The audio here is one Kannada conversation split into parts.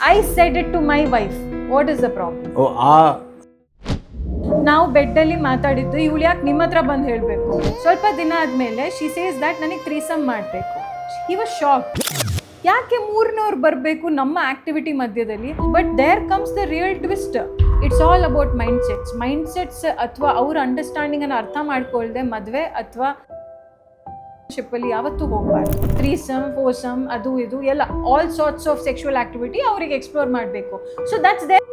I said it to my wife. What is the problem? ನಾವು ಬೆಡ್ಡಲ್ಲಿ ಮಾತಾಡಿದ್ದು ಇವಳು ಯಾಕೆ ನಿಮ್ಮ ಹತ್ರ ಬಂದು ಹೇಳಬೇಕು. ಸ್ವಲ್ಪ ದಿನ ಆದಮೇಲೆ ಶಿ ಸೇಸ್ ದ್ಯಾಟ್ ನನಗೆ ಥ್ರೀಸಮ್ ಮಾಡಬೇಕು. He was shock. ಯಾಕೆ ಮೂರನವ್ರು ಬರಬೇಕು ನಮ್ಮ ಆಕ್ಟಿವಿಟಿ ಮಧ್ಯದಲ್ಲಿ. But there comes the real twist. It's all about mindsets ಅಥವಾ ಅವ್ರ ಅಂಡರ್ಸ್ಟ್ಯಾಂಡಿಂಗನ್ನು ಅರ್ಥ ಮಾಡ್ಕೊಳ್ದೆ ಮದುವೆ ಅಥವಾ ಶಿಪ್ಪಲ್ಲಿ ಯಾವತ್ತೂ ಹೋಗಬಾರ್ದು. ಥ್ರೀಸಮ್, ಫೋರ್ಸಮ್, ಅದು ಇದು ಎಲ್ಲ all sorts of sexual activity ಅವರಿಗೆ ಎಕ್ಸ್ಪ್ಲೋರ್ ಮಾಡಬೇಕು. So that's there.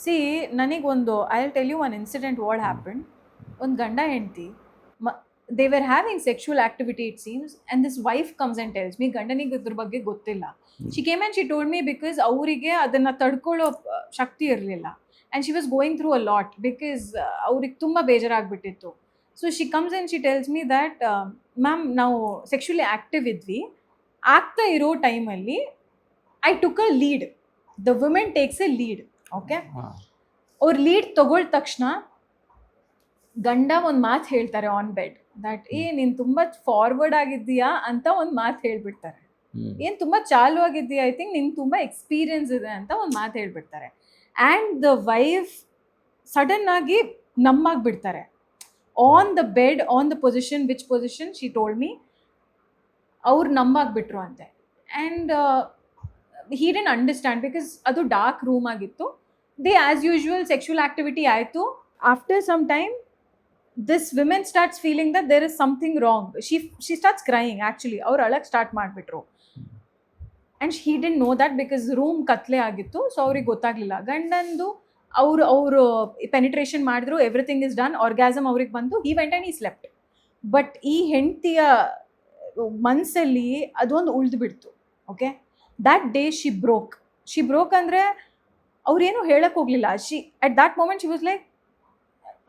ಸಿ ನನಗೊಂದು I will tell you one incident what happen. ಒಂದು ಗಂಡ ಹೆಂಡತಿ they were having sexual activity it seems, and this wife comes and tells me ಗಂಡನಿಗೆ ಇದ್ರ ಬಗ್ಗೆ ಗೊತ್ತಿಲ್ಲ. She came and she told me because ಅವರಿಗೆ ಅದನ್ನು ತಡ್ಕೊಳ್ಳೋ ಶಕ್ತಿ ಇರಲಿಲ್ಲ, and she was going through a lot because ಅವ್ರಿಗೆ ತುಂಬ ಬೇಜಾರಾಗ್ಬಿಟ್ಟಿತ್ತು. So she comes and she tells me that ma'am ನಾವು ಸೆಕ್ಷುಲಿ ಆ್ಯಕ್ಟಿವ್ ಇದ್ವಿ, ಆಗ್ತಾ ಇರೋ ಟೈಮಲ್ಲಿ I took a lead. The women takes A lead. Okay, ಅವ್ರು ಲೀಡ್ ತಗೊಳ್ಳ ತಕ್ಷಣ ಗಂಡ ಒಂದು ಮಾತು ಹೇಳ್ತಾರೆ ಆನ್ ಬೆಡ್ ದಟ್ ನೀನು ತುಂಬ ಫಾರ್ವರ್ಡ್ ಆಗಿದ್ದೀಯಾ ಅಂತ ಒಂದು ಮಾತು ಹೇಳ್ಬಿಡ್ತಾರೆ. ಏನು ತುಂಬ ಚಾಲು ಆಗಿದ್ದೀಯಾ, ಐ ಥಿಂಕ್ ನಿನ್ಗೆ ತುಂಬ ಎಕ್ಸ್ಪೀರಿಯನ್ಸ್ ಇದೆ ಅಂತ ಒಂದು ಮಾತು ಹೇಳ್ಬಿಡ್ತಾರೆ. ಆ್ಯಂಡ್ ದ ವೈಫ್ ಸಡನ್ ಆಗಿ ನಮ್ಮಾಗ್ಬಿಡ್ತಾರೆ on the bed, on the position, which position she told me. ಅವ್ರು ನಮ್ಮಾಗ್ಬಿಟ್ರು ಅಂತೆ. And he didn't understand because ಅದು ಡಾರ್ಕ್ ರೂಮ್ ಆಗಿತ್ತು. They as usual sexual activity ಆಯಿತು. After some time this woman starts feeling that there is something wrong. She starts crying actually. ಅವ್ರು ಅಳಕ್ಕೆ ಸ್ಟಾರ್ಟ್ ಮಾಡಿಬಿಟ್ರು. And he didn't know that because room ಕತ್ಲೆ ಆಗಿತ್ತು. ಸೊ ಅವ್ರಿಗೆ ಗೊತ್ತಾಗಲಿಲ್ಲ. ಗಂಡಂದು ಅವರು ಪೆನಿಟ್ರೇಷನ್ ಮಾಡಿದ್ರು, ಎವ್ರಿಥಿಂಗ್ ಇಸ್ ಡನ್, ಆರ್ಗ್ಯಾಸಮ್ ಅವ್ರಿಗೆ ಬಂತು, he went and he slept. But ಈ ಹೆಂಡತಿಯ ಮನಸ್ಸಲ್ಲಿ ಅದೊಂದು ಉಳಿದು ಬಿಡ್ತು. Okay, that day she broke ಅಂದರೆ ಅವ್ರೇನು ಹೇಳಕ್ಕೆ ಹೋಗಲಿಲ್ಲ. at that moment she was like,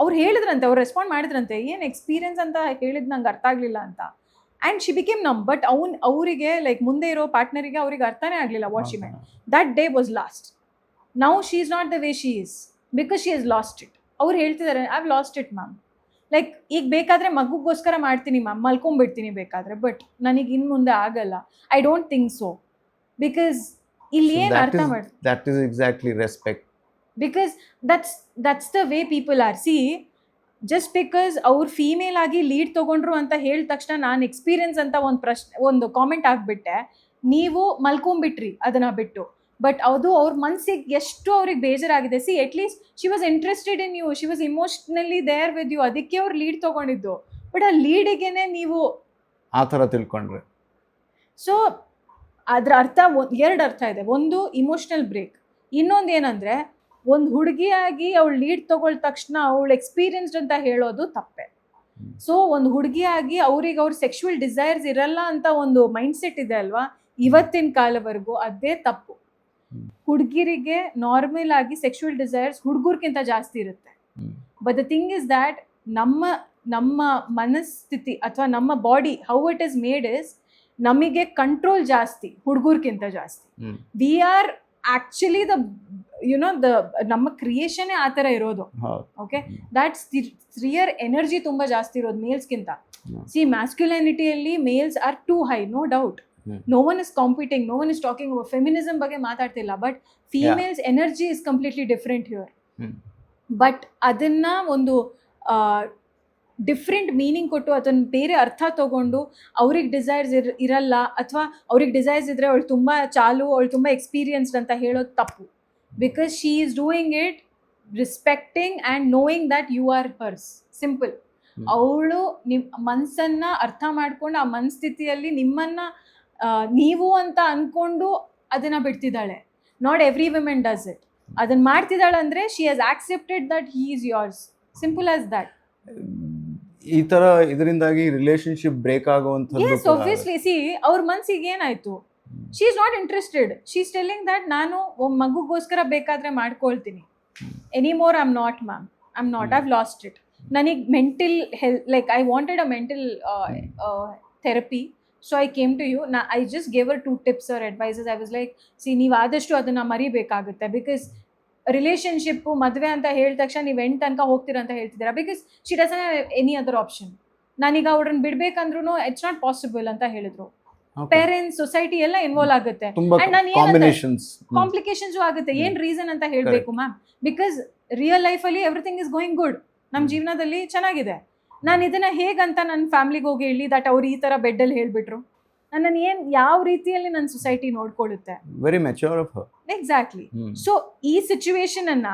ಅವ್ರು ಹೇಳಿದ್ರಂತೆ, ಅವ್ರು ರೆಸ್ಪಾಂಡ್ ಮಾಡಿದ್ರಂತೆ, ಏನು ಎಕ್ಸ್ಪೀರಿಯನ್ಸ್ ಅಂತ ಹೇಳಿದ್ ನಂಗೆ ಅರ್ಥ ಆಗಲಿಲ್ಲ ಅಂತ. ಆ್ಯಂಡ್ ಶಿ ಬಿಕೇಮ್ ನಮ್. ಬಟ್ ಅವರಿಗೆ ಲೈಕ್ ಮುಂದೆ ಇರೋ ಪಾರ್ಟ್ನರಿಗೆ ಅವ್ರಿಗೆ ಅರ್ಥನೇ ಆಗಲಿಲ್ಲ what she made. That day was last. Now she is not the way she is because she has lost it. ಅವ್ರು ಹೇಳ್ತಿದ್ದಾರೆ I have lost it ma'am. Like ಈಗ ಬೇಕಾದರೆ ಮಗುಗೋಸ್ಕರ ಮಾಡ್ತೀನಿ ಮ್ಯಾಮ್, ಮಲ್ಕೊಂಡ್ಬಿಡ್ತೀನಿ ಬೇಕಾದರೆ, ಬಟ್ ನನಗೆ ಇನ್ನು ಮುಂದೆ ಆಗಲ್ಲ. I don't think so. Because ಇಲ್ಲಿ ಏನು ಅರ್ಥ ಮಾಡಿ, that is exactly respect. because that's the way people are. See, just because ಅವ್ರು ಫೀಮೇಲ್ ಆಗಿ ಲೀಡ್ ತೊಗೊಂಡ್ರು ಅಂತ ಹೇಳಿದ ತಕ್ಷಣ ನಾನು ಎಕ್ಸ್ಪೀರಿಯನ್ಸ್ ಅಂತ ಒಂದು ಕಾಮೆಂಟ್ ಆಗಿಬಿಟ್ಟೆ, ನೀವು ಮಲ್ಕೊಂಬಿಟ್ರಿ ಅದನ್ನು ಬಿಟ್ಟು. ಬಟ್ ಅದು ಅವ್ರ ಮನಸ್ಸಿಗೆ ಎಷ್ಟು ಅವ್ರಿಗೆ ಬೇಜಾರಾಗಿದೆ. See at least she was interested in you, she was emotionally there with you, ಅದಕ್ಕೆ ಅವ್ರು ಲೀಡ್ ತೊಗೊಂಡಿದ್ದು. ಬಟ್ ಆ ಲೀಡಿಗೆನೆ ನೀವು ಆ ಥರ ತಿಳ್ಕೊಂಡ್ರೆ, ಸೊ ಅದರ ಅರ್ಥ ಎರಡು ಅರ್ಥ ಇದೆ. ಒಂದು ಇಮೋಷ್ನಲ್ ಬ್ರೇಕ್, ಇನ್ನೊಂದು ಏನಂದರೆ ಒಂದು ಹುಡುಗಿಯಾಗಿ ಅವಳು ಲೀಡ್ ತೊಗೊಳ್ಳ ತಕ್ಷಣ ಅವಳು ಎಕ್ಸ್ಪೀರಿಯನ್ಸ್ಡ್ ಅಂತ ಹೇಳೋದು ತಪ್ಪೆ. ಸೊ ಒಂದು ಹುಡುಗಿಯಾಗಿ ಅವ್ರ ಸೆಕ್ಷುವಲ್ ಡಿಸೈರ್ಸ್ ಇರಲ್ಲ ಅಂತ ಒಂದು ಮೈಂಡ್ಸೆಟ್ ಇದೆ ಅಲ್ವಾ ಇವತ್ತಿನ ಕಾಲವರೆಗೂ, ಅದೇ ತಪ್ಪು. ಹುಡುಗಿರಿಗೆ ನಾರ್ಮಲ್ ಆಗಿ ಸೆಕ್ಷುವಲ್ ಡಿಸೈರ್ಸ್ ಹುಡುಗರ್ಗಿಂತ ಜಾಸ್ತಿ ಇರುತ್ತೆ. But the thing is that ನಮ್ಮ ಮನಸ್ಥಿತಿ ಅಥವಾ ನಮ್ಮ body how it is made is ನಮಗೆ ಕಂಟ್ರೋಲ್ ಜಾಸ್ತಿ ಹುಡುಗರ್ಗಿಂತ ಜಾಸ್ತಿ. ವಿ ಆರ್ ಆಕ್ಚುಲಿ ನಮ್ಮ ಕ್ರಿಯೇಷನ್ನೇ ಆ ಥರ ಇರೋದು. ಓಕೆ, ದ್ಯಾಟ್ಸ್ ಸ್ತ್ರೀಯರ್ ಎನರ್ಜಿ ತುಂಬ ಜಾಸ್ತಿ ಇರೋದು ಮೇಲ್ಸ್ಗಿಂತ. ಸಿ ಮ್ಯಾಸ್ಕ್ಯುಲಿನಿಟಿಯಲ್ಲಿ males are too high, no doubt. No one is competing, no one is talking about feminism ಬಗ್ಗೆ ಮಾತಾಡ್ತಿಲ್ಲ. But females energy is completely different here. But ಅದನ್ನ ಒಂದು ಡಿಫ್ರೆಂಟ್ ಮೀನಿಂಗ್ ಕೊಟ್ಟು ಅದನ್ನು ಬೇರೆ ಅರ್ಥ ತೊಗೊಂಡು ಅವ್ರಿಗೆ ಡಿಸೈರ್ಸ್ ಇರಲ್ಲ ಅಥವಾ ಅವ್ರಿಗೆ ಡಿಸೈರ್ಸ್ ಇದ್ದರೆ ಅವಳು ತುಂಬ ಚಾಲು, ಅವಳು ತುಂಬ ಎಕ್ಸ್ಪೀರಿಯನ್ಸ್ಡ್ ಅಂತ ಹೇಳೋದು ತಪ್ಪು. Because she is doing it respecting and knowing that you are hers. Simple. ಅವಳು ನಿಮ್ಮ ಮನಸ್ಸನ್ನು ಅರ್ಥ ಮಾಡ್ಕೊಂಡು ಆ ಮನಸ್ಥಿತಿಯಲ್ಲಿ ನಿಮ್ಮನ್ನು ನೀವು ಅಂತ ಅಂದ್ಕೊಂಡು ಅದನ್ನು ಬಿಡ್ತಿದ್ದಾಳೆ. Not every women does it. ಅದನ್ನು ಮಾಡ್ತಿದ್ದಾಳೆ ಅಂದರೆ she has accepted that he is yours. Simple as that. ಈ ತರ ಇದರಿಂದಾಗಿ ರಿಲೇಶನ್ಶಿಪ್ ಬ್ರೇಕ್ ಆಗುವಂಥದ್ದು. Yes, obviously. ಸಿ ಅವ್ರ ಮನ್ಸಿಗೆ ಏನಾಯ್ತು, she is not interested. She is telling that ನಾನು ಮಗುಗೋಸ್ಕರ ಬೇಕಾದ್ರೆ ಮಾಡ್ಕೊಳ್ತೀನಿ. Anymore I am not ma'am, I am not, I have lost it. ನನಗೆ mental health, like I wanted a mental therapy. So I came to you. I just gave uh 2 tips or advices. I was like, see, ನೀವು ಆದಷ್ಟು ಅದನ್ನು ಮರಿಬೇಕಾಗುತ್ತೆ. ಬಿಕಾಸ್ ರಿಲೇಶನ್ಶಿಪ್ ಮದುವೆ ಅಂತ ಹೇಳಿದ ತಕ್ಷಣ ನೀವು ಎಂಡ್ ತನಕ ಹೋಗ್ತೀರಾ ಅಂತ ಹೇಳ್ತಿದ್ದೀರಾ, because she doesn't have any other option. ನಾನೀಗ ಅವ್ರನ್ನ ಬಿಡ್ಬೇಕಂದ್ರೂ ಇಟ್ಸ್ ನಾಟ್ ಪಾಸಿಬಲ್ ಅಂತ ಹೇಳಿದ್ರು. ಪೇರೆಂಟ್ಸ್, ಸೊಸೈಟಿ ಎಲ್ಲ ಇನ್ವಾಲ್ವ್ ಆಗುತ್ತೆ. ತುಂಬಾ And ನಾನು ಕಾಂಬಿನೇಷನ್ಸ್ ಕಾಂಪ್ಲಿಕೇಶನ್ಸ್ ಆಗುತ್ತೆ. ಏನ್ ರೀಸನ್ ಅಂತ ಹೇಳ್ಬೇಕು ಮ್ಯಾಮ್? ಬಿಕಾಸ್ ರಿಯಲ್ ಲೈಫ್ ಅಲ್ಲಿ ಎವ್ರಿಥಿಂಗ್ ಇಸ್ ಗೋಯಿಂಗ್ ಗುಡ್, ನಮ್ಮ ಜೀವನದಲ್ಲಿ ಚೆನ್ನಾಗಿದೆ. ನಾನು ಇದನ್ನ ಹೇಗಂತ ನನ್ನ ಫ್ಯಾಮಿಲಿಗೆ ಹೋಗಿ ಹೇಳಿ ದಟ್ ಅವ್ರು ಈ ತರ ಬೆಡ್ ಅಲ್ಲಿ ಹೇಳ್ಬಿಟ್ರು, ನನ್ನನ್ನು ಯಾವ ರೀತಿಯಲ್ಲಿ ನನ್ನ ಸೊಸೈಟಿ ನೋಡ್ಕೊಳ್ಳುತ್ತೆ? Very mature of her. Exactly. So ಈ ಸಿಚುವೇಶನ್ ಅನ್ನ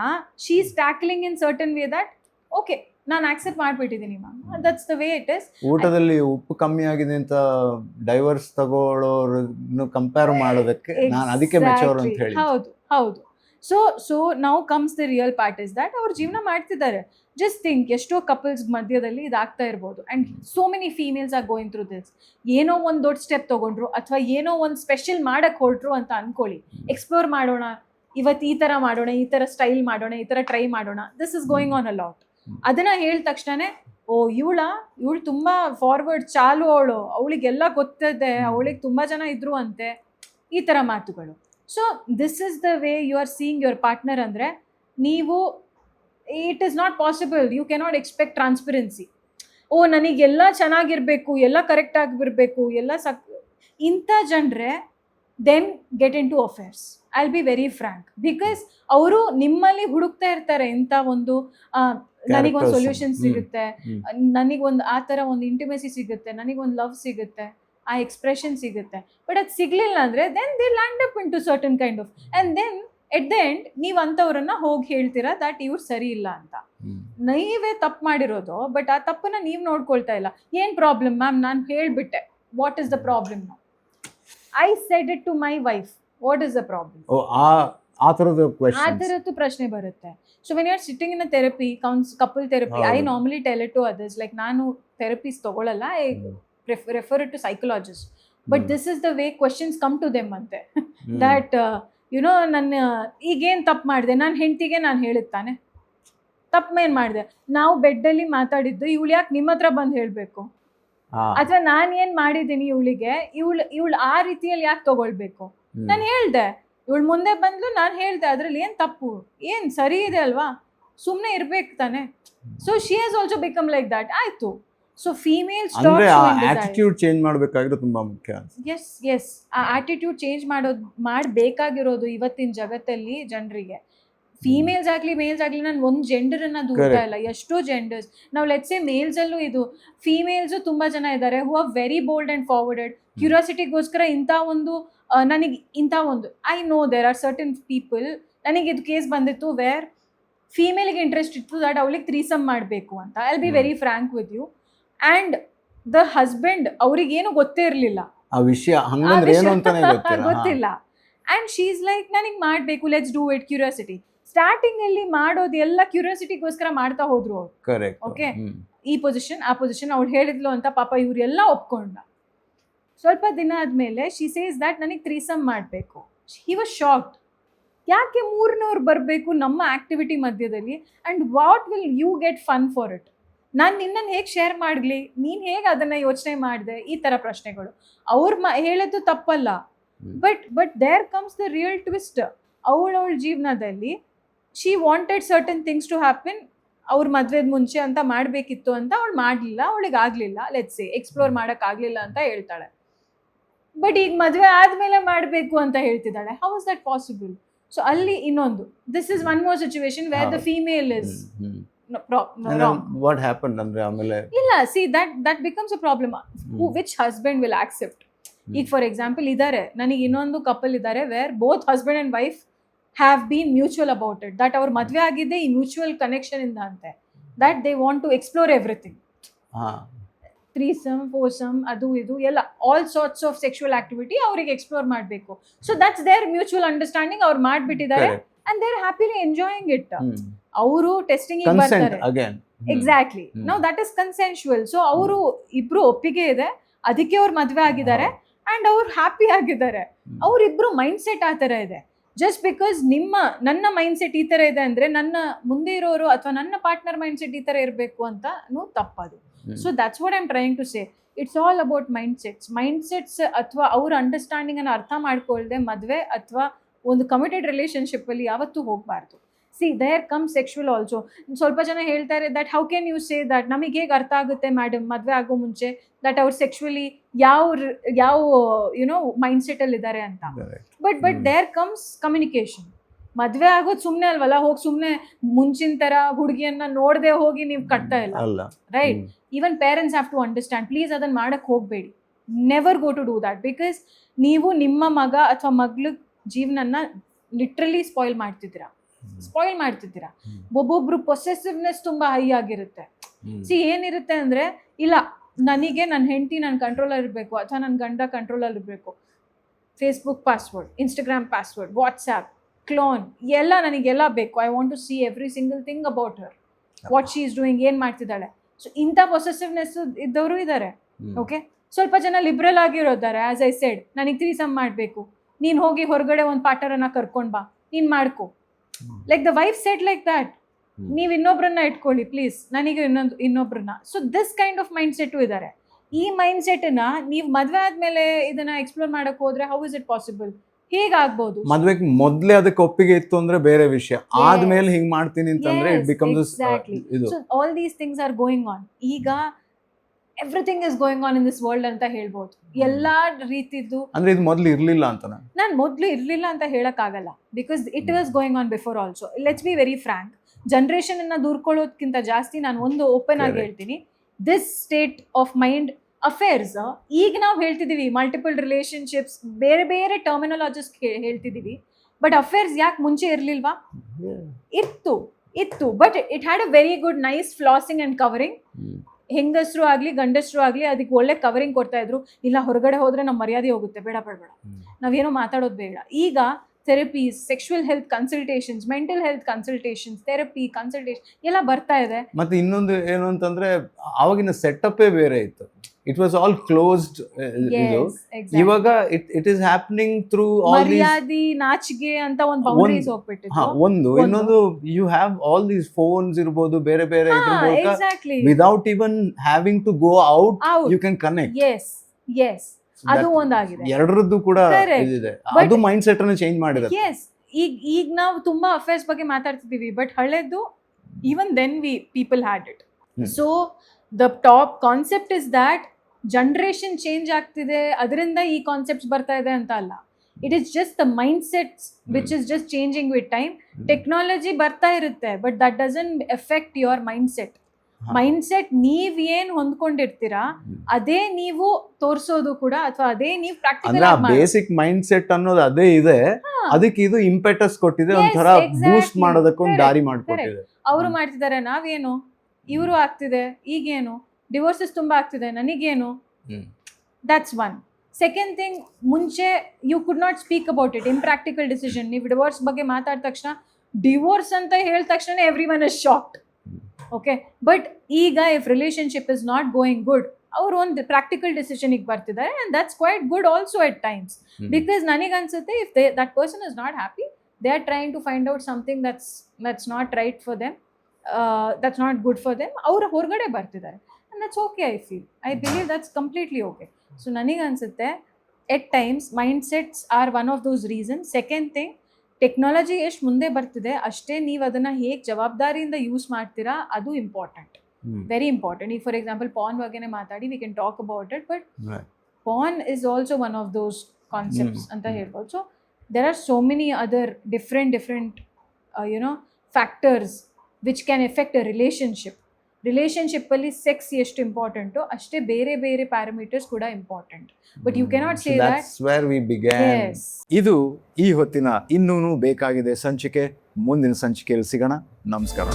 she is tackling in certain way that okay ನಾನು ಆಕ್ಸೆಪ್ಟ್ ಮಾಡ್ಬಿಟ್ಟಿದ್ದೀನಿ ma'am, that's the way it is. ಊಟದಲ್ಲಿ ಉಪ್ಪು ಕಮ್ಮಿ ಆಗಿದೆ ಅಂತ ಡೈವರ್ಸ್ ತಗೊಳ್ಳೋರನ್ನು ಕಂಪೇರ್ ಮಾಡೋದಕ್ಕೆ ನಾನು ಅದಕ್ಕೆ ಮೆಚೂರ್ ಅಂತ ಹೇಳಿ. ಹೌದು ಹೌದು. So now comes the real part is that ಅವ್ರು ಜೀವನ ಮಾಡ್ತಿದ್ದಾರೆ. ಜಸ್ಟ್ ಥಿಂಕ್, ಎಷ್ಟೋ ಕಪಲ್ಸ್ ಮಧ್ಯದಲ್ಲಿ ಇದಾಗ್ತಾ ಇರ್ಬೋದು. And so many females are going through this. ಏನೋ ಒಂದು ದೊಡ್ಡ ಸ್ಟೆಪ್ ತೊಗೊಂಡ್ರು ಅಥವಾ ಏನೋ ಒಂದು ಸ್ಪೆಷಲ್ ಮಾಡಕ್ಕೆ ಹೊರಟ್ರು ಅಂತ ಅನ್ಕೊಳ್ಳಿ. ಎಕ್ಸ್ಪ್ಲೋರ್ ಮಾಡೋಣ, ಇವತ್ತು ಈ ಥರ ಮಾಡೋಣ, ಈ ಥರ ಸ್ಟೈಲ್ ಮಾಡೋಣ, ಈ ಥರ ಟ್ರೈ ಮಾಡೋಣ, this is going on a lot. ಅದನ್ನ ಹೇಳಿದ ತಕ್ಷಣನೇ ಇವಳು ತುಂಬ ಫಾರ್ವರ್ಡ್ ಚಾಲು, ಅವಳಿಗೆಲ್ಲ ಗೊತ್ತಿದೆ, ಅವಳಿಗೆ ತುಂಬ ಜನ ಇದ್ರು ಅಂತೆ, ಈ ಥರ ಮಾತುಗಳು. So this is the way you are seeing your partner. ಅಂದರೆ ನೀವು it is not possible, you cannot expect transparency. ನನಗೆಲ್ಲ ಚೆನ್ನಾಗಿರ್ಬೇಕು, ಎಲ್ಲ ಕರೆಕ್ಟ್ ಆಗಿರ್ಬೇಕು, ಎಲ್ಲ ಇಂಥ ಜನರೇ then get into affairs. I will be very frank, because ಅವರು ನಿಮ್ಮಲ್ಲಿ ಹುಡುಕ್ತಾ ಇರ್ತಾರೆ ಇಂಥ ಒಂದು ನನಗೊಂದು ಸೊಲ್ಯೂಷನ್ ಸಿಗುತ್ತೆ, ನನಗೊಂದು ಆ ಥರ ಒಂದು ಇಂಟಿಮೆಸಿ ಸಿಗುತ್ತೆ, ನನಗೊಂದು ಲವ್ ಸಿಗುತ್ತೆ, ಆ ಎಕ್ಸ್ಪ್ರೆಷನ್ ಸಿಗುತ್ತೆ. ಬಟ್ ಅದು ಸಿಗ್ಲಿಲ್ಲ ಅಂದರೆ then they land up into certain kind of, and then at the end ನೀವು ಅಂಥವ್ರನ್ನ ಹೋಗಿ ಹೇಳ್ತೀರಾ ದಟ್ ಇವ್ರು ಸರಿ ಇಲ್ಲ ಅಂತ. ನೀವೇ ತಪ್ಪು ಮಾಡಿರೋದು, ಬಟ್ ಆ ತಪ್ಪನ್ನ ನೀವು ನೋಡ್ಕೊಳ್ತಾ ಇಲ್ಲ. ಏನು ಪ್ರಾಬ್ಲಮ್ ಮ್ಯಾಮ್? ನಾನು ಹೇಳಿಬಿಟ್ಟೆ, what is the problem? I said it to my wife, what is the problem? ಆ ಥರದ್ದು ಪ್ರಶ್ನೆ ಬರುತ್ತೆ. So when you are sitting in a therapy, couple therapy, I normally tell it to others, like ನಾನು ಥೆರಪೀಸ್ ತಗೊಳ್ಳಲ್ಲ, I refer it to psychologist. But this is the way questions come to them ಅಂತೆ, ದಟ್ ಯುನೋ ನನ್ನ ಈಗೇನು ತಪ್ಪು ಮಾಡಿದೆ, ನನ್ನ ಹೆಂಡತಿಗೆ ನಾನು ಹೇಳಿದ್ದಾನೆ ತಪ್ಪೇನು ಮಾಡಿದೆ, ನಾವು ಬೆಡ್ಡಲ್ಲಿ ಮಾತಾಡಿದ್ದು, ಇವಳು ಯಾಕೆ ನಿಮ್ಮ ಹತ್ರ ಬಂದು ಹೇಳಬೇಕು? ಅಥವಾ ನಾನು ಏನು ಮಾಡಿದ್ದೀನಿ ಇವಳಿಗೆ, ಇವಳು ಆ ರೀತಿಯಲ್ಲಿ ಯಾಕೆ ತಗೊಳ್ಬೇಕು? ನಾನು ಹೇಳ್ದೆ, ಇವಳು ಮುಂದೆ ಬಂದ್ಲು, ನಾನು ಹೇಳ್ದೆ, ಅದ್ರಲ್ಲಿ ಏನು ತಪ್ಪು, ಏನು ಸರಿ ಇದೆ ಅಲ್ವಾ, ಸುಮ್ಮನೆ ಇರ್ಬೇಕು ತಾನೆ. So she has also become like that. ಆಯ್ತು. ಸೊ ಫೀಮೇಲ್ಸ್ ಆಟಿಟ್ಯೂಡ್ ಚೇಂಜ್ ಮಾಡಬೇಕಾಗಿರೋದು ತುಂಬಾ ಮುಖ್ಯ. ಎಸ್ ಆ ಆಟಿಟ್ಯೂಡ್ ಚೇಂಜ್ ಮಾಡಬೇಕಾಗಿರೋದು ಇವತ್ತಿನ ಜಗತ್ತಲ್ಲಿ ಜನರಿಗೆ. ಫೀಮೇಲ್ಸ್ ಆಗಲಿ ಮೇಲ್ಸ್ ಆಗಲಿ, ನಾನು ಒಂದು ಜೆಂಡರನ್ನು ದೂರ್ತಾ ಇಲ್ಲ, ಎಷ್ಟೋ ಜೆಂಡರ್ಸ್. ನಾವು ಲೆಟ್ಸ್ ಸೇ ಮೇಲ್ಸಲ್ಲೂ ಇದು ಫೀಮೇಲ್ಸು ತುಂಬ ಜನ ಇದ್ದಾರೆ who are very bold and forwarded. ಕ್ಯೂರಿಯಾಸಿಟಿಗೋಸ್ಕರ ಇಂಥ ಒಂದು ನನಗೆ ಇಂಥ ಒಂದು I know there are certain people. ನನಗೆ ಇದು ಕೇಸ್ ಬಂದಿತ್ತು ವೇರ್ ಫೀಮೇಲಿಗೆ ಇಂಟ್ರೆಸ್ಟ್ ಇತ್ತು ದಟ್ ಅವಳಿಗೆ ಥ್ರೀಸಮ್ ಮಾಡಬೇಕು ಅಂತ. I will be very frank with you. And the husband ಅವ್ರಿಗೇನು ಗೊತ್ತೇ ಇರಲಿಲ್ಲ, ಆ ವಿಷಯ ಗೊತ್ತಿಲ್ಲ. ಆ್ಯಂಡ್ ಶೀ ಈಸ್ ಲೈಕ್ ನನಗೆ ಮಾಡಬೇಕು, let's do it, curiosity. Starting ಅಲ್ಲಿ ಮಾಡೋದು ಎಲ್ಲ ಕ್ಯೂರಿಯಾಸಿಟಿಗೋಸ್ಕರ ಮಾಡ್ತಾ ಹೋದ್ರು ಅವ್ರು. ಕರೆಕ್ಟ್. ಓಕೆ, ಈ ಪೊಸಿಷನ್ ಆ ಪೊಸಿಷನ್ ಅವಳು ಹೇಳಿದ್ಲು ಅಂತ ಪಾಪ ಇವರೆಲ್ಲ ಒಪ್ಕೊಂಡ. ಸ್ವಲ್ಪ ದಿನ ಆದಮೇಲೆ ಶಿ ಸೇಸ್ ದಟ್ ನನಗೆ ಥ್ರೀಸಮ್ ಮಾಡಬೇಕು. He was shocked. ಯಾಕೆ ಮೂರನವ್ರು ಬರಬೇಕು ನಮ್ಮ ಆಕ್ಟಿವಿಟಿ ಮಧ್ಯದಲ್ಲಿ, and what will you get fun for it? ನಾನು ನಿನ್ನನ್ನು ಹೇಗೆ ಶೇರ್ ಮಾಡಲಿ, ನೀನು ಹೇಗೆ ಅದನ್ನು ಯೋಚನೆ ಮಾಡಿದೆ? ಈ ಥರ ಪ್ರಶ್ನೆಗಳು. ಅವ್ರು ಹೇಳೋದು ತಪ್ಪಲ್ಲ, but there comes the real twist. ಅವಳ ಜೀವನದಲ್ಲಿ she wanted certain things to happen. ಅವ್ರ ಮದುವೆದ ಮುಂಚೆ ಅಂತ ಮಾಡಬೇಕಿತ್ತು ಅಂತ ಅವಳು ಮಾಡಲಿಲ್ಲ, ಅವಳಿಗೆ ಆಗಲಿಲ್ಲ, ಲೆಟ್ಸ್ ಸೇ ಎಕ್ಸ್ಪ್ಲೋರ್ ಮಾಡೋಕ್ಕಾಗಲಿಲ್ಲ ಅಂತ ಹೇಳ್ತಾಳೆ. ಬಟ್ ಈಗ ಮದುವೆ ಆದಮೇಲೆ ಮಾಡಬೇಕು ಅಂತ ಹೇಳ್ತಿದ್ದಾಳೆ. How is that possible? So ಅಲ್ಲಿ ಇನ್ನೊಂದು, this is one more situation where the female is what happen ಅಂದ್ರೆ ಆಮೇಲೆ ಇಲ್ಲ, see that becomes a problem which husband will accept. ಈಗ ಫಾರ್ ಎಕ್ಸಾಂಪಲ್ ಇದ್ದಾರೆ, ನನಗೆ ಇನ್ನೊಂದು ಕಪಲ್ ಇದ್ದಾರೆ where both husband and wife have been mutual about it, that ಅವ್ರ ಮದುವೆ ಆಗಿದ್ದೆ ಈ ಮ್ಯೂಚುವಲ್ ಕನೆಕ್ಷನ್ ಇಂದ ಅಂತೆ, that they want to explore everything. Threesome, ಫೋರ್ಸಮ್, ಅದು ಇದು ಎಲ್ಲ all sorts of sexual activity ಅವ್ರಿಗೆ ಎಕ್ಸ್ಪ್ಲೋರ್ ಮಾಡಬೇಕು. So that's there mutual understanding. ಅವ್ರು ಮಾಡಿಬಿಟ್ಟಿದ್ದಾರೆ and they're happily enjoying it. ಅವರು ಟೆಸ್ಟಿಂಗ್ ಬರ್ತಾರೆ. ಎಕ್ಸಾಕ್ಟ್ಲಿ. ನಾವು ದಟ್ ಇಸ್ ಕನ್ಸೆನ್ಶುವಲ್. ಸೊ ಅವರು ಇಬ್ರು ಒಪ್ಪಿಗೆ ಇದೆ, ಅದಕ್ಕೆ ಅವ್ರು ಮದುವೆ ಆಗಿದ್ದಾರೆ ಅಂಡ್ ಅವ್ರು ಹ್ಯಾಪಿ ಆಗಿದ್ದಾರೆ. ಅವರಿಬ್ರು ಮೈಂಡ್ ಸೆಟ್ ಆ ಥರ ಇದೆ. ಜಸ್ಟ್ ಬಿಕಾಸ್ ನನ್ನ ಮೈಂಡ್ ಸೆಟ್ ಈ ಥರ ಇದೆ ಅಂದರೆ ನನ್ನ ಮುಂದೆ ಇರೋರು ಅಥವಾ ನನ್ನ ಪಾರ್ಟ್ನರ್ ಮೈಂಡ್ ಸೆಟ್ ಈ ಥರ ಇರಬೇಕು ಅಂತ ತಪ್ಪದು. So that's what I am trying to say. It's all about mindsets ಅಥವಾ ಅವ್ರ ಅಂಡರ್ಸ್ಟ್ಯಾಂಡಿಂಗ್ ಅನ್ನು ಅರ್ಥ ಮಾಡ್ಕೊಳ್ದೆ ಮದುವೆ ಅಥವಾ ಒಂದು ಕಮಿಟೆಡ್ ರಿಲೇಶನ್ಶಿಪ್ ಅಲ್ಲಿ ಯಾವತ್ತೂ ಹೋಗಬಾರ್ದು. See there come sexual also. ಸ್ವಲ್ಪ ಜನ ಹೇಳ್ತಾರೆ that how can you say that, ನಮಗೆ ಹೇಗೆ ಅರ್ಥ ಆಗುತ್ತೆ ಮೇಡಮ್ ಮದುವೆ ಆಗೋ ಮುಂಚೆ ದಟ್ ಅವ್ರು ಸೆಕ್ಷುವಲಿ ಯಾವ ಯುನೋ ಮೈಂಡ್ ಸೆಟ್ ಅಲ್ಲಿ ಇದ್ದಾರೆ ಅಂತ. But there comes communication. ಮದ್ವೆ ಆಗೋದು ಸುಮ್ನೆ ಅಲ್ವಲ್ಲ, ಹೋಗಿ ಸುಮ್ನೆ ಮುಂಚಿನ ತರ ಹುಡುಗಿಯನ್ನ ನೋಡದೆ ಹೋಗಿ ನೀವು ಕಟ್ತಾ ಇಲ್ಲ, right? Even parents have to understand, please ಅದನ್ನ ಮಾಡಕ್ ಹೋಗ್ಬೇಡಿ. Never go to do that, because ನೀವು ನಿಮ್ಮ ಮಗ ಅಥವಾ ಮಗ್ಳ ಜೀವನನ ಲಿಟ್ರಲಿ ಸ್ಪಾಯ್ಲ್ ಮಾಡ್ತಿದ್ದೀರಾ. ಒಬ್ಬೊಬ್ರು ಪೊಸೆಸಿವ್ನೆಸ್ ತುಂಬಾ ಹೈ ಆಗಿರುತ್ತೆ. ಏನಿರುತ್ತೆ ಅಂದ್ರೆ, ಇಲ್ಲ ನನಗೆ ನನ್ನ ಹೆಂಡತಿ ನನ್ನ ಕಂಟ್ರೋಲಲ್ಲಿ ಇರಬೇಕು ಅಥವಾ ನನ್ನ ಗಂಡ ಕಂಟ್ರೋಲಲ್ಲಿ ಇರಬೇಕು, Facebook password, Instagram password, WhatsApp, clone ಎಲ್ಲ ನನಗೆಲ್ಲ ಬೇಕು. I want to see every single thing about her, what she is doing, ಏನು ಮಾಡ್ತಿದ್ದಾಳೆ. ಸೊ ಇಂಥ ಪೊಸೆಸಿವ್ನೆಸ್ ಇದ್ದವರು ಇದ್ದಾರೆ. ಓಕೆ, ಸ್ವಲ್ಪ ಜನ ಲಿಬ್ರಲ್ ಆಗಿರೋದಾರೆ. ಆಸ್ ಐ ಸೆಡ್, ನನಗೆ ಥ್ರೀಸಮ್ ಮಾಡಬೇಕು, ನೀನು ಹೋಗಿ ಹೊರಗಡೆ ಒಂದು ಪಾರ್ಟ್ನರನ್ನ ಕರ್ಕೊಂಡು ಬಾ, ನೀನು ಮಾಡ್ಕೊ. Like the wife said like that, ನೀವು ಇನ್ನೊಬ್ರನ್ನ ಇಟ್ಕೊಳ್ಳಿ ಪ್ಲೀಸ್, ನನಗೆ ಇನ್ನೊಬ್ರನ್ನ. So this kind of mindset ಇದ್ದಾರೆ. ಈ ಮೈಂಡ್ ಸೆಟ್ನ ನೀವು ಮದುವೆ ಆದ್ಮೇಲೆ ಇದನ್ನ ಎಕ್ಸ್ಪ್ಲೋರ್ ಮಾಡಕ್ ಹೋದ್ರೆ ಹೌ ಇಸ್ ಇಟ್ ಪಾಸಿಬಲ್? ಹೇಗಾಗ್ಬೋದು? ಮದ್ವೆಗೆ ಮೊದ್ಲೇ ಅದಕ್ಕೆ ಒಪ್ಪಿಗೆ ಇತ್ತು ಅಂದ್ರೆ ಬೇರೆ ವಿಷಯ, ಆದ್ಮೇಲೆ ಹಿಂಗ್ ಮಾಡ್ತೀನಿ ಅಂತಂದ್ರೆ ಇಟ್ ಬಿಕಮ್ಸ್ ಇದು. So all these things are going on. ಈಗ everything is going on in this world ಅಂತ ಹೇಳ್ಬೋದು. ಎಲ್ಲಾ ರೀತಿದ್ದು ಅಂದ್ರೆ ಇದು ಮೊದ್ಲು ಇರ್ಲಿಲ್ಲ ಅಂತ ನಾನು ಮೊದ್ಲು ಇರ್ಲಿಲ್ಲ ಅಂತ ಹೇಳಕ್ ಆಗಲ್ಲ, because it was going on before also. Let's be very Frank, generation ಅನ್ನ ದೂರ್ಕೊಳ್ಳೋದ್ಕಿಂತ ಜಾಸ್ತಿ ನಾನು ಒಂದು ಓಪನ್ ಆಗಿ ಹೇಳ್ತೀನಿ, this state of mind affairs ಈಗ ನಾವು ಹೇಳ್ತಿದೀವಿ, ಮಲ್ಟಿಪಲ್ ರಿಲೇಶನ್ಶಿಪ್ಸ್, ಬೇರೆ ಬೇರೆ ಟರ್ಮಿನಾಲಜಿಸ್ ಹೇಳ್ತಿದೀವಿ. ಬಟ್ ಅಫೇರ್ಸ್ ಯಾಕೆ ಮುಂಚೆ ಇರ್ಲಿಲ್ವಾ? ಇತ್ತು but it had a very good nice flossing and covering. ಹೆಂಗಸರು ಆಗ್ಲಿ ಗಂಡಸರು ಆಗ್ಲಿ ಅದಕ್ಕೆ ಒಳ್ಳೆ ಕವರಿಂಗ್ ಕೊಡ್ತಾ ಇದ್ರು. ಇಲ್ಲ ಹೊರಗಡೆ ಹೋದ್ರೆ ನಮ್ಮ ಮರ್ಯಾದೆ ಹೋಗುತ್ತೆ, ಬೇಡ ನಾವೇನೋ ಮಾತಾಡೋದು ಬೇಡ. ಈಗ therapies, sexual health consultations, mental health consultations, therapy consultation ಎಲ್ಲ ಬರ್ತಾ ಇದೆ. ಮತ್ತೆ ಇನ್ನೊಂದು ಏನು ಅಂತಂದ್ರೆ, ಆವಾಗಿನ ಸೆಟಪ್ಪೇ ಬೇರೆ ಇತ್ತು. It was all closed. ಇವಾಗ it is happening through all ಮರ್ಯಾದೆ, ನಾಚಿಕೆ ಅಂತ ಒಂದು ಬೌಂಡರೀಸ್ ಹೋಗ್ಬಿಟ್ಟಿದೆ. ಇನ್ನೊಂದು you have all these phones ಇರ್ಬೋದು, ಬೇರೆ ಬೇರೆ without even having to go out you can connect. Yes ಅದು ಒಂದಾಗಿದೆ. ಎರಡರದ್ದು ಕೂಡ ಇದೆ. ಅದು ಮೈಂಡ್ ಸೆಟ್ ಅನ್ನು ಚೇಂಜ್ ಮಾಡಿದೆ. ಎಸ್, ಈಗ ನಾವು ತುಂಬಾ ಅಫೇರ್ಸ್ ಬಗ್ಗೆ ಮಾತಾಡ್ತಿದೀವಿ, ಬಟ್ ಹಳೆದು even then people had it. So the top concept is that generation change ಆಗ್ತಿದೆ, ಅದರಿಂದ ಈ ಕಾನ್ಸೆಪ್ಟ್ಸ್ ಬರ್ತಾ ಇದೆ ಅಂತ ಅಲ್ಲ. It is just the mind sets which is just changing with time. Technology ಬರ್ತಾ ಇರುತ್ತೆ, but that doesn't effect your mind set. Mind set ನೀವ್ ಏನ್ ಹೊಂದ್ಕೊಂಡಿರ್ತೀರಾ ಅದೇ ನೀವು ತೋರ್ಸೋದು ಕೂಡ, ಅಥವಾ ಅದೇ ನೀವು ಪ್ರಾಕ್ಟಿಕಲ್ ಆಗಿ ಬೇಸಿಕ್ ಮೈಂಡ್ ಸೆಟ್ ಅನ್ನೋದು ಅದೇ ಇದೆ. ಅದಕ್ಕೆ ಇದು ಇಂಪೆಟಸ್ ಕೊಟ್ಟಿದೆ, ಒಂಥರ ಬೂಸ್ಟ್ ಮಾಡೋದಕ್ಕೆ ಒಂದು ದಾರಿ ಮಾಡ್ಕೊಟ್ಟಿದೆ. ಅವರು ಮಾಡ್ತಿದ್ದಾರೆ, ನಾವೇನು, ಇವರು ಆಗ್ತಿದೆ, ಈಗೇನು ಡಿವೋರ್ಸಸ್ ತುಂಬಾ ಆಗ್ತಿದೆ, ನನಗೇನು. That's one. ಸೆಕೆಂಡ್ ಥಿಂಗ್, ಮುಂಚೆ you could not speak about it. Impractical decision. ನೀವು ಡಿವೋರ್ಸ್ ಬಗ್ಗೆ ಮಾತಾಡಿದ ತಕ್ಷಣ, ಡಿವೋರ್ಸ್ ಅಂತ ಹೇಳಿದ ತಕ್ಷಣ everyone is shocked. Okay, but ಈಗ if relationship is not going good, ಅವರು ಒಂದು ಪ್ರಾಕ್ಟಿಕಲ್ ಡಿಸಿಷನ್ಗೆ ಬರ್ತಿದ್ದಾರೆ, and that's quite good also at times. Because ನನಗನ್ಸುತ್ತೆ, if that person is not happy, they are trying to find out something that's not right for them, that's not good for them. ಅವರು ಹೊರಗಡೆ ಬರ್ತಿದ್ದಾರೆ, and that's okay. I believe that's completely okay. So ನನಗನ್ಸುತ್ತೆ, at times mindsets are one of those reason. Second thing, technology ಎಷ್ಟು ಮುಂದೆ ಬರ್ತಿದೆ ಅಷ್ಟೇ ನೀವು ಅದನ್ನ ಹೇಗೆ ಜವಾಬ್ದಾರಿಯಿಂದ ಯೂಸ್ ಮಾಡ್ತೀರಾ ಅದು ಇಂಪಾರ್ಟೆಂಟ್, ವೆರಿ ಇಂಪಾರ್ಟೆಂಟ್. ಈಗ ಫಾರ್ ಎಕ್ಸಾಂಪಲ್ ಪಾನ್ ಬಗ್ಗೆನೇ ಮಾತಾಡಿ, we can talk about it, but porn is also one of those concepts ಅಂತ ಹೇಳ್ಬೋದು. So there are so many other different factors which can affect a relationship ಅಲ್ಲಿ ಸೆಕ್ಸ್ ಎಷ್ಟು ಇಂಪಾರ್ಟೆಂಟು ಅಷ್ಟೇ ಬೇರೆ ಬೇರೆ ಪ್ಯಾರಾಮೀಟರ್ಸ್ ಕೂಡ important. But you cannot say that. ಇದು ಈ ಹೊತ್ತಿನ ಇನ್ನೂನು ಬೇಕಾಗಿದೆ ಸಂಚಿಕೆ. ಮುಂದಿನ ಸಂಚಿಕೆಯಲ್ಲಿ ಸಿಗೋಣ. ನಮಸ್ಕಾರ.